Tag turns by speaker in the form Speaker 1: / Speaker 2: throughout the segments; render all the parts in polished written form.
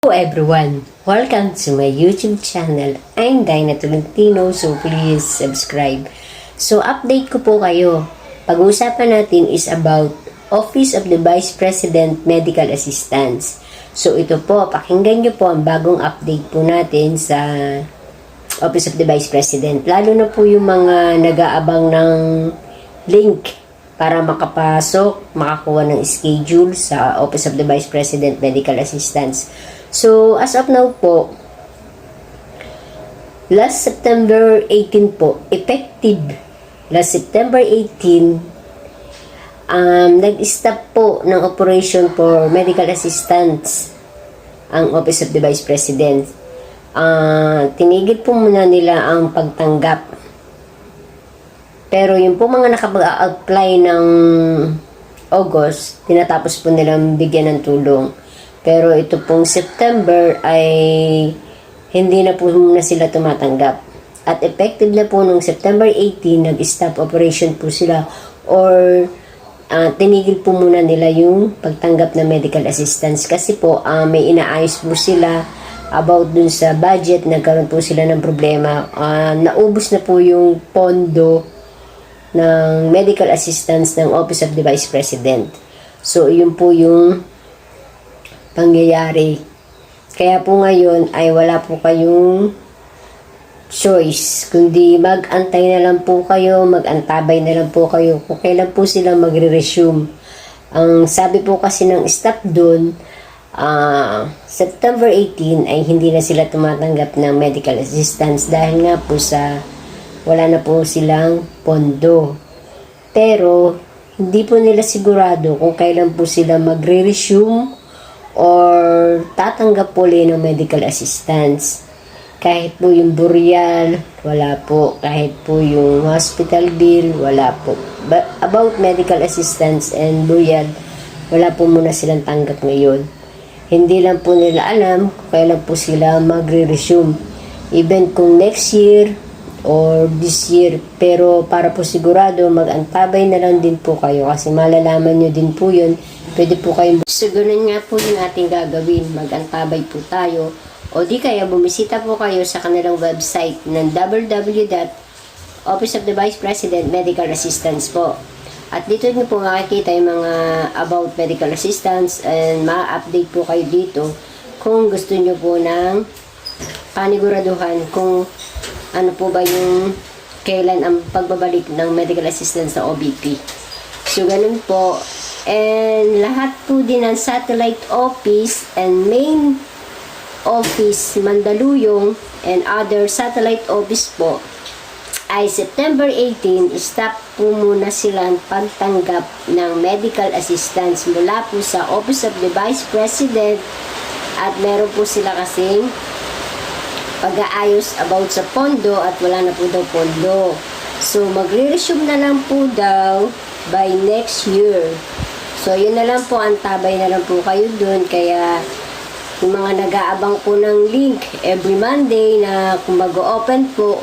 Speaker 1: Hello everyone! Welcome to my YouTube channel. I'm Dinah Tolentino, so please subscribe. So update ko po kayo. Pag-uusapan natin is about Office of the Vice President Medical Assistance. So ito po, pakinggan nyo po ang bagong update po natin sa Office of the Vice President. Lalo na po yung mga nag-aabang ng link para makapasok, makakuha ng schedule sa Office of the Vice President Medical Assistance. So, as of now po, last September 18 po, effective last September 18, nag-stop po ng operation for medical assistance ang Office of the Vice President. Tinigil po muna nila ang pagtanggap. Pero yung po mga nakapag-apply ng August, tinatapos po nilang bigyan ng tulong. Pero ito pong September ay hindi na po muna sila tumatanggap. At effective na po nung September 18, nag-stop operation po sila or tinigil po muna nila yung pagtanggap ng medical assistance. Kasi po may inaayos po sila about dun sa budget. Nagkaroon po sila ng problema. Naubos na po yung pondo ng medical assistance ng Office of the Vice President. So, yun po yung pangyayari. Kaya po ngayon ay wala po kayong choice, kundi mag-antay na lang po kayo, mag-antabay na lang po kayo kung kailan po sila magre-resume. Ang sabi po kasi ng staff doon, September 18 ay hindi na sila tumatanggap ng medical assistance dahil nga po sa wala na po silang pondo. Pero hindi po nila sigurado kung kailan po sila magre-resume or tatanggap po ulit ng medical assistance. Kahit po yung burial, wala po. Kahit po yung hospital bill, wala po. But about medical assistance and burial, wala po muna silang tanggap ngayon. Hindi lang po nila alam kung kailan po sila magre-resume. Even kung next year or this year. Pero para po sigurado, mag-antabay na lang din po kayo kasi malalaman nyo din po yun. Pwede po kayong so ganun nga po yung ating gagawin. Mag-antabay po tayo o di kaya bumisita po kayo sa kanilang website ng www.Office of the Vice President Medical Assistance po. At dito nyo po makikita yung mga about medical assistance and ma-update po kayo dito kung gusto nyo po ng paniguraduhan kung ano po ba yung kailan ang pagbabalik ng medical assistance sa OBP. So, ganun po. And lahat po din ng satellite office and main office Mandaluyong and other satellite office po ay September 18, stop po muna silang pagtanggap ng medical assistance mula po sa Office of the Vice President at meron po sila kasing pag-aayos about sa pondo at wala na po daw pondo. So, magre-resume na lang po daw by next year. So, yun na lang po, antabay na lang po kayo dun. Kaya, yung mga nag-aabang po ng link every Monday na kung mag-o-open po,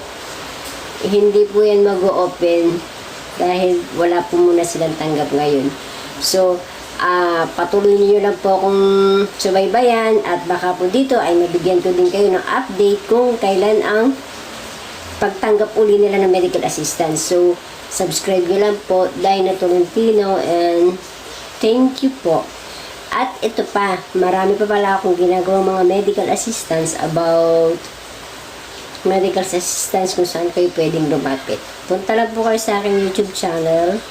Speaker 1: hindi po yan mag-o-open dahil wala po muna silang tanggap ngayon. So, patuloy niyo lang po kung subaybayan at baka po dito ay mabigyan ko din kayo ng update kung kailan ang pagtanggap uli nila ng medical assistance. So, subscribe nyo lang po, Dinah Tolentino, and thank you po. At ito pa, marami pa pala akong ginagawang mga medical assistance about medical assistance kung saan kayo pwedeng lumapit. Punta lang po kayo sa aking YouTube channel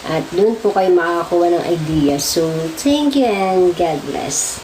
Speaker 1: at doon po kayo makakakuha ng idea. So, thank you and God bless.